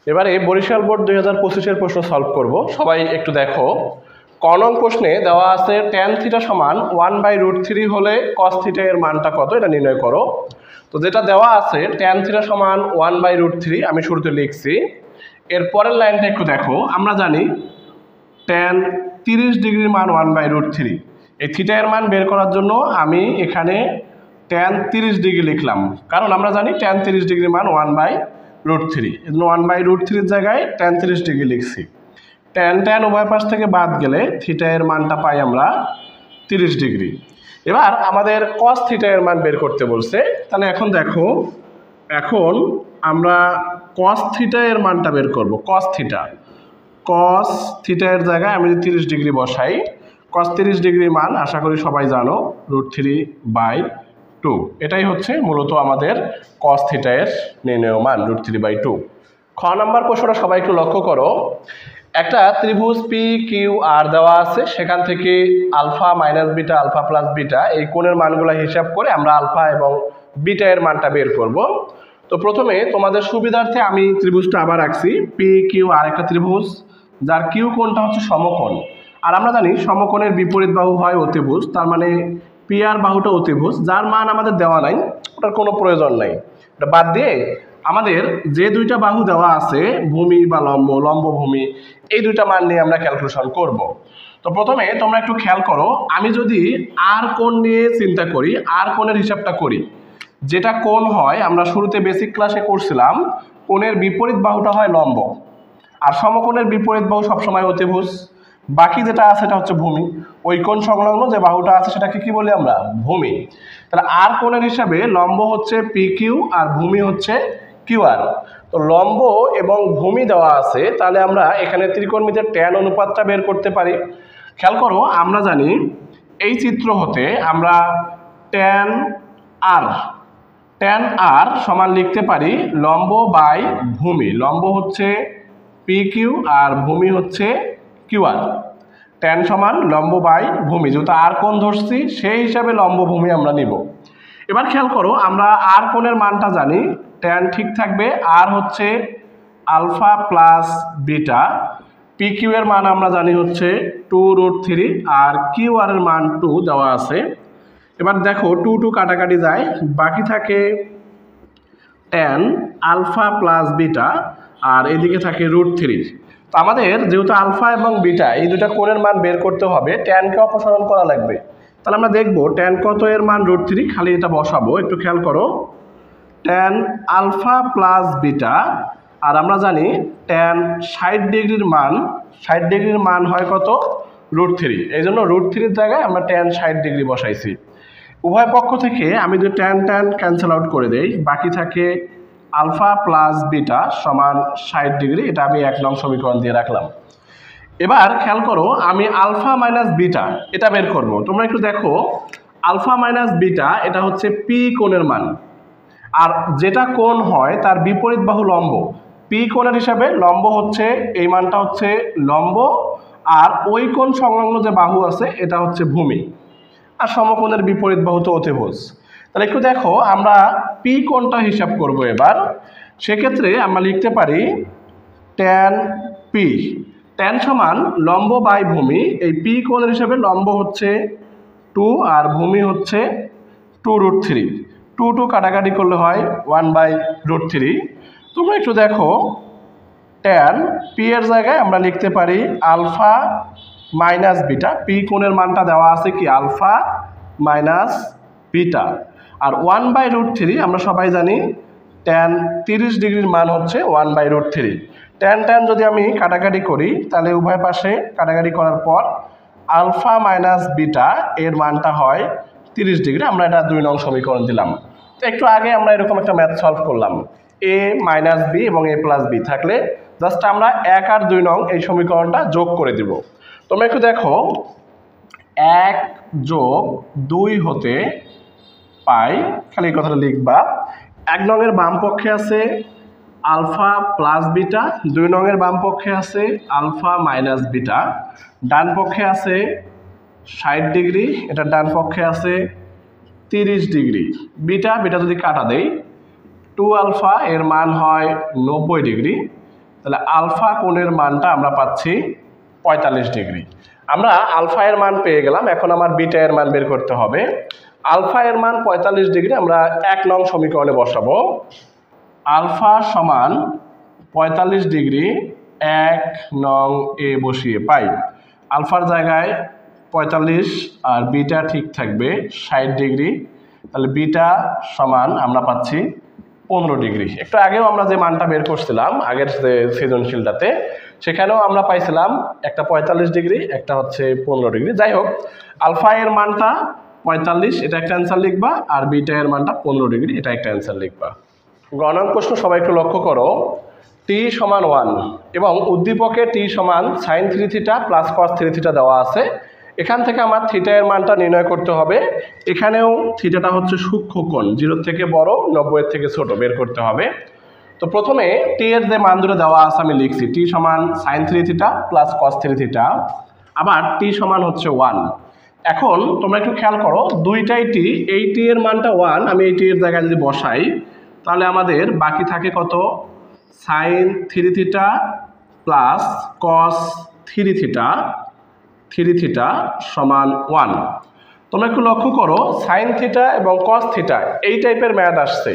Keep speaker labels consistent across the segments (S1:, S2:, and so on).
S1: এবারে বরিশাল বোর্ড 2025-এর প্রশ্ন সলভ করব। সবাই একটু দেখো। ক নং প্রশ্নে দেওয়া আছে tan থিটা সমান 1/√3 হলে cos থিটা এর মানটা কত, এটা নির্ণয় করো। তো যেটা দেওয়া আছে tan থিটা সমান 1/√3 আমি শুরুতে লিখছি। এর পরের লাইনটা একটু দেখো। আমরা জানি tan 30 ডিগ্রির মান 1/√3। এই থিটা এর মান বের করার জন্য আমি এখানে tan 30 ডিগ্রি লিখলাম, কারণ আমরা জানি tan 30 ডিগ্রির মান 1/√3। এজন্য 1/√3 এর জায়গায় tan 30 ডিগ্রি লিখছি। tan উভয় পাশ থেকে বাদ গেলে থিটা এর মানটা পাই আমরা 30 ডিগ্রি। এবার আমাদের cos থিটা এর মান বের করতে বলছে। তাহলে এখন দেখো, এখন আমরা cos থিটা এর মানটা বের করব। cos থিটা এর জায়গায় আমি 30 ডিগ্রি বসাই। cos 30 ডিগ্রির মান আশা করি সবাই জানো, √3/2। এটাই হচ্ছে মূলত আমাদের cos থিটা এর নির্ণেয় মান, √3/2। খ নাম্বার প্রশ্নটা সবাই একটু লক্ষ্য করো। একটা ত্রিভুজ PQR দেওয়া আছে, সেখান থেকে alpha minus beta, alpha plus beta এই কোণের মানগুলো হিসাব করে আমরা আলফা এবং বিটা এর মানটা বের করব। তো প্রথমে তোমাদের সুবিধার্থে আমি ত্রিভুজটা আবার রাখছি। PQR একটা ত্রিভুজ যার কিউ কোণটা হচ্ছে সমকোণ, আর আমরা জানি সমকোণের বিপরীত বাহু হয় অতিভুজ। তার মানে PR বাহুটা অতিভুজ, যার মান আমাদের দেওয়া নাই, ওটার কোনো প্রয়োজন নাই। এটা বাদ দিয়ে আমাদের যে দুইটা বাহু দেওয়া আছে, ভূমি বা লম্ব, লম্ব ভূমি, এই দুইটা মান নিয়ে আমরা ক্যালকুলেশন করব। তো প্রথমে তোমরা একটু খেয়াল করো, আমি যদি আর কোণ নিয়ে চিন্তা করি, আর কোণের হিসাবটা করি, যেটা কোণ হয় আমরা শুরুতে বেসিক ক্লাসে করছিলাম, কোণের বিপরীত বাহুটা হয় লম্ব, আর সমকোণের বিপরীত বাহু সবসময় অতিভুজ। বাকি যেটা আছে সেটা হচ্ছে ভূমি। ওই কোণ সংলগ্ন যে বাহুটা আছে সেটাকে কি বলি আমরা? ভূমি। তাহলে আর কোণের হিসাবে লম্ব হচ্ছে PQ আর ভূমি হচ্ছে QR। তো লম্ব এবং ভূমি দেওয়া আছে, তাহলে আমরা এখানে ত্রিকোণমিতির tan অনুপাতটা বের করতে পারি। খেয়াল করো, আমরা জানি এই চিত্র হতে আমরা tan r সমান লিখতে পারি লম্ব বাই ভূমি। লম্ব হচ্ছে PQ আর ভূমি হচ্ছে QR। tan সমান লম্ব বাই ভূমি, যেহেতু আর কোণ ধরছি সেই হিসাবে লম্ব ভূমি আমরা নিব। এবার খেয়াল করো, আমরা আর কোণের মানটা জানি, tan ঠিক থাকবে, আর হচ্ছে আলফা প্লাস বিটা। PQ এর মান আমরা জানি হচ্ছে 2√3 আর QR এর মান 2 দেওয়া আছে। এবার দেখো 2 কাটাকাটি যায়, বাকি থাকে tan আলফা প্লাস বিটা, আর এদিকে থাকে √3। তো আমাদের যেহেতু আলফা এবং বিটা এই দুটা কোণের মান বের করতে হবে, ট্যানকে অপসারণ করা লাগবে। তাহলে আমরা দেখব tan কত এর মান √3, খালি এটা বসাবো। একটু খেয়াল করো, tan আলফা প্লাস বিটা, আর আমরা জানি tan 60 ডিগ্রির মান হয় কত? √3। এই জন্য √3 এর জায়গায় আমরা tan 60 ডিগ্রি বসাইছি। উভয় পক্ষ থেকে আমি যদি tan ক্যান্সেল আউট করে দেই, বাকি থাকে আলফা প্লাস বিটা সমান 60 ডিগ্রি। এটা আমি 1 নং সমীকরণ দিয়ে রাখলাম। এবার খেয়াল করো, আমি আলফা মাইনাস বিটা এটা বের করব। তোমরা একটু দেখো, আলফা মাইনাস বিটা এটা হচ্ছে P কোণের মান, আর যেটা কোণ হয় তার বিপরীত বাহু লম্ব। P কোণের হিসাবে লম্ব হচ্ছে এই মানটা হচ্ছে লম্ব, আর ওই কোণ সংলগ্ন যে বাহু আছে এটা হচ্ছে ভূমি, আর সমকোণের বিপরীত বাহু তো অতিভুজ। তাহলে একটু দেখো, আমরা P কোণটা হিসাব করব এবার। সেক্ষেত্রে আমরা লিখতে পারি tan P। tan সমান লম্ব বাই ভূমি। এই P কোণের হিসাবে লম্ব হচ্ছে 2 আর ভূমি হচ্ছে 2√3। 2 কাটাকাটি করলে হয় 1/√3। তোমরা একটু দেখো, tan P এর জায়গায় আমরা লিখতে পারি আলফা মাইনাস বিটা। P কোণের মানটা দেওয়া আছে কি? Alpha minus beta. আর 1/√3 আমরা সবাই জানি tan 30 ডিগ্রির মান হচ্ছে 1/√3। tan যদি আমি কাটাকাটি করি, তাহলে উভয় পাশে কাটাকাটি করার পর আলফা মাইনাস বিটা এর মানটা হয় 30 ডিগ্রি। আমরা এটা 2 নং সমীকরণ দিলাম। তো একটু আগে আমরা এরকম একটা ম্যাথ সলভ করলাম, a মাইনাস বি এবং a প্লাস বি থাকলে জাস্ট আমরা 1 আর 2 নং এই সমীকরণটা যোগ করে দিব। তোমরা একটু দেখো, 1 + 2 হতে পাই, খালি এই কথাটা লিখবা। 1 নংয়ের বাম পক্ষে আছে আলফা প্লাস বিটা, 2 নংয়ের বাম পক্ষে আছে আলফা মাইনাস বিটা, ডান পক্ষে আছে 60 ডিগ্রি, এটা ডান পক্ষে আছে 30 ডিগ্রি। বিটা যদি কাটা দেই, 2 আলফা এর মান হয় 90 ডিগ্রি, তাহলে আলফা কোণের মানটা আমরা পাচ্ছি 45 ডিগ্রি। আমরা আলফা এর মান পেয়ে গেলাম, এখন আমার বিটা এর মান বের করতে হবে। আলফা এর মান 45 ডিগ্রি আমরা 1 নং সমীকরণে বসাবো। আলফা সমান 45 ডিগ্রি 1 নং এ বসিয়ে পাই। আলফার জায়গায় 45 আর বিটা ঠিক থাকবে 60 ডিগ্রি, তাহলে বিটা সমান আমরা পাচ্ছি 15 ডিগ্রি। একটু আগেও আমরা যে মানটা বের করছিলাম আগের সৃজনশীলটাতে, সেখানেও আমরা পাইছিলাম একটা 45 ডিগ্রি, একটা হচ্ছে 15 ডিগ্রি। যাই হোক, আলফা এর মানটা 45, এটা একটা অ্যান্সার লিখবা, আর বিটা এর মানটা 15 ডিগ্রি, এটা একটা অ্যান্সার লিখবা। গ নং প্রশ্ন সবাই একটু লক্ষ্য করো। টি সমান 1 এবং উদ্দীপকে টি সমান sine 3 theta plus cos 3 theta দেওয়া আছে। এখান থেকে আমার থিটা এর মানটা নির্ণয় করতে হবে। এখানেও থিটাটা হচ্ছে সূক্ষ্ম কোণ, 0 থেকে বড় 90 এর থেকে ছোট বের করতে হবে। তো প্রথমে টি এর যে মান দুটো দেওয়া আছে আমি লিখছি, টি সমান sine 3 theta plus cos 3 theta, আবার টি সমান হচ্ছে 1। এখন তোমরা একটু খেয়াল করো, দুইটাই টি, এই টি এর মানটা 1, আমি এই টি এর জায়গায় যদি বসাই তাহলে আমাদের বাকি থাকে কত, sine 3 theta plus cos 3 theta, 3 theta সমান 1। তোমরা একটু লক্ষ্য করো, সাইন থিটা এবং কস থিটা এই টাইপের ম্যাথ আসছে।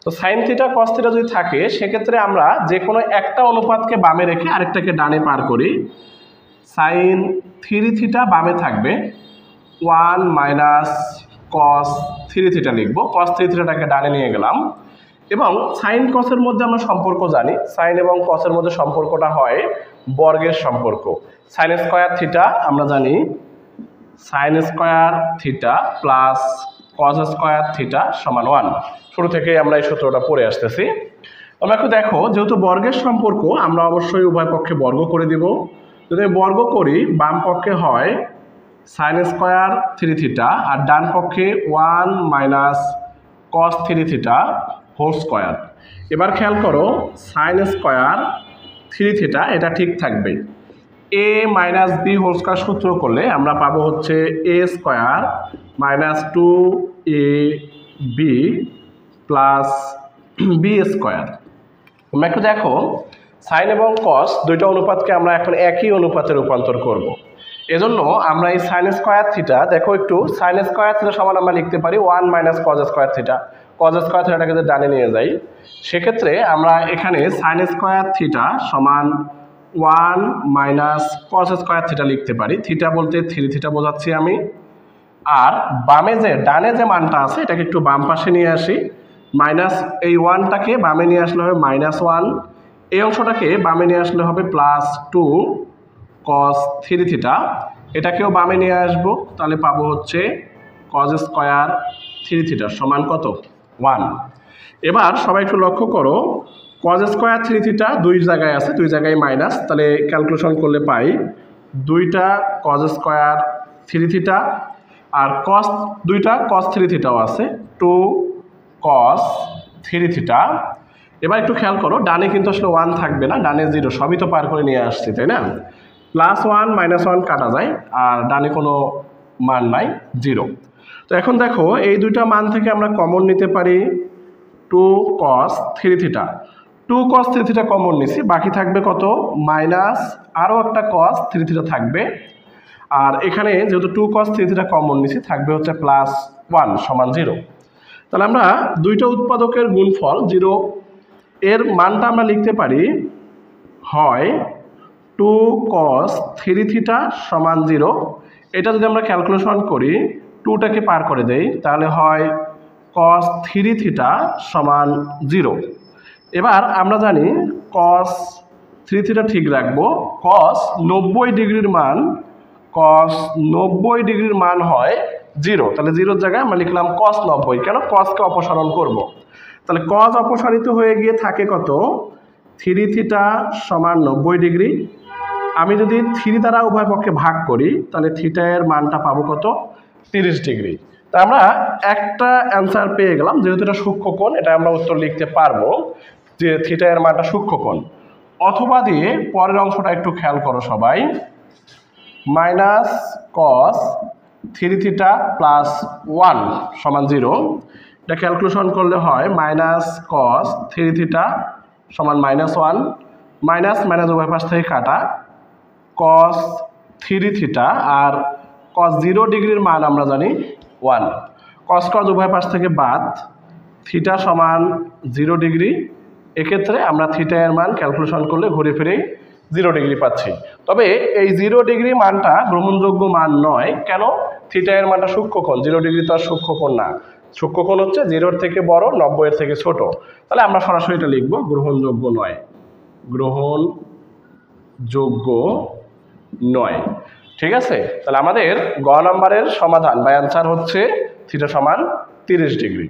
S1: তো সাইন থিটা কস থিটা যদি থাকে সেক্ষেত্রে আমরা যে কোনো একটা অনুপাতকে বামে রেখে আরেকটাকে ডানে পার করি। সাইন 3 থিটা বামে থাকবে, 1 মাইনাস কস 3 থিটা লিখবো, কস 3 থিটাটাকে ডানে নিয়ে গেলাম। এবং সাইন কসের মধ্যে আমরা সম্পর্ক জানি, সাইন এবং কসের মধ্যে সম্পর্কটা হয় বর্গের সম্পর্ক। সাইন স্কয়ার থিটা আমরা জানি, সাইন স্কয়ার থিটা প্লাস কস স্কয়ার থিটা সমান 1। শুরু থেকেই আমরা এই সূত্রটা পড়ে আসতেছি। তোমরা একটু দেখো, যেহেতু বর্গের সম্পর্ক আমরা অবশ্যই উভয় পক্ষে বর্গ করে দিব। যদি বর্গ করি, বাম পক্ষে হয় সাইন স্কয়ার 3 থিটা আর ডান পক্ষে 1 minus cos 3 theta whole square. এবার খেয়াল করো, সাইন স্কয়ার 3 থিটা এটা ঠিক থাকবে, a minus b whole square সূত্র করলে আমরা পাবো হচ্ছে a square minus 2ab plus b square. তোমরা একটু দেখো, সাইন এবং কস দুইটা অনুপাতকে আমরা এখন একই অনুপাতে রূপান্তর করব। এজন্য আমরা এই সাইন স্কয়ার থিটা, দেখো একটু, সাইন স্কয়ার থিটা সমান আমরা লিখতে পারি 1 minus cos square theta. Cos square থিটাটাকে যদি ডানে নিয়ে যাই, সেক্ষেত্রে আমরা এখানে সাইন স্কয়ার থিটা সমান 1 মাইনাস কস স্কয়ার থিটা লিখতে পারি। থিটা বলতে 3 থিটা বোঝাচ্ছি আমি। আর বামে যে ডানে যে মানটা আছে এটাকে একটু বাম পাশে নিয়ে আসি, মাইনাস এই 1টাকে বামে নিয়ে আসলে হবে -1, এই অংশটাকে বামে নিয়ে আসলে হবে +2 কস 3 থিটা, এটাকেও বামে নিয়ে আসবো, তাহলে পাবো হচ্ছে কস স্কয়ার 3 থিটা সমান কত, 1। এবার সবাই একটু লক্ষ্য করো, কস স্কয়ার 3 থিটা দুই জায়গায় আছে, দুই জায়গায় মাইনাস, তাহলে ক্যালকুলেশন করলে পাই 2টা কস স্কয়ার 3 থিটা, আর কস 2টা কস 3 থিটাও আছে, 2 কস 3 থিটা। এবার একটু খেয়াল করো, ডানে কিন্তু আসলে 1 থাকবে না, ডানে 0, সবই তো পার করে নিয়ে আসছি, তাই না? +1 -1 কাটা যায়, আর ডানে কোনো মান নাই, 0। তো এখন দেখো, এই দুইটা মান থেকে আমরা কমন নিতে পারি 2 cos 3 theta. 2 cos 3 theta common নিছি, বাকি থাকবে কত, মাইনাস আরও একটা cos 3 থিটা থাকবে। আর এখানে যেহেতু 2 cos 3 থিটা কমন নিছি, থাকবে হচ্ছে +1 সমান 0। তাহলে আমরা দুইটা উৎপাদকের গুণফল 0, এর মানটা আমরা লিখতে পারি হয় 2 cos 3 থিটা সমান 0। এটা যদি আমরা ক্যালকুলেশন করি, 2টাকে পার করে দেই, তাহলে হয় cos 3 থিটা সমান 0। এবার আমরা জানি cos 3 থিটা ঠিক রাখবো, cos 90 ডিগ্রির মান, cos 90 ডিগ্রির মান হয় 0, তাহলে 0-র জায়গায় আমরা লিখলাম cos 90। কেন? cosকে অপসারণ করব, তাহলে cos অপসারিত হয়ে গিয়ে থাকে কত, 3 থিটা সমান 90 ডিগ্রি। আমি যদি 3 দ্বারা উভয় পক্ষে ভাগ করি, তাহলে থিটা এর মানটা পাবো কত, 30 ডিগ্রি। তা আমরা একটা অ্যান্সার পেয়ে গেলাম, যেহেতু এটা সূক্ষ্মকোণ, এটা আমরা উত্তর লিখতে পারবো যে থিটা এর মানটা সূক্ষ্মকোণ। অথবা দিয়ে পরের অংশটা একটু খেয়াল করো সবাই, মাইনাস কস 3 থিটা প্লাস 1 সমান 0। এটা ক্যালকুলেশন করলে হয় মাইনাস কস 3 থিটা সমান -1 মাইনাস মাইনাস উভয় পাশ থেকে কাটা, কস 3 থিটা আর কস 0 ডিগ্রির মান আমরা জানি 1, কস কস উভয় পাশ থেকে বাদ, থিটা সমান 0 ডিগ্রি। এক্ষেত্রে আমরা থিটা এর মান ক্যালকুলেশন করলে ঘুরে ফিরে 0 ডিগ্রি পাচ্ছি। তবে এই 0 ডিগ্রি মানটা গ্রহণযোগ্য মান নয়। কেন? থিটা এর মানটা সূক্ষ্মকোণ, 0 ডিগ্রি তো আর সূক্ষ্মকোণ না। সূক্ষ্মকোণ হচ্ছে 0-এর থেকে বড়, 90-এর থেকে ছোট। তাহলে আমরা সরাসরি এটা লিখবো গ্রহণযোগ্য নয়, গ্রহণযোগ্য নয়। ঠিক আছে, তাহলে আমাদের গ নাম্বারের সমাধান বা অ্যান্সার হচ্ছে থিটা সমান 30 ডিগ্রি।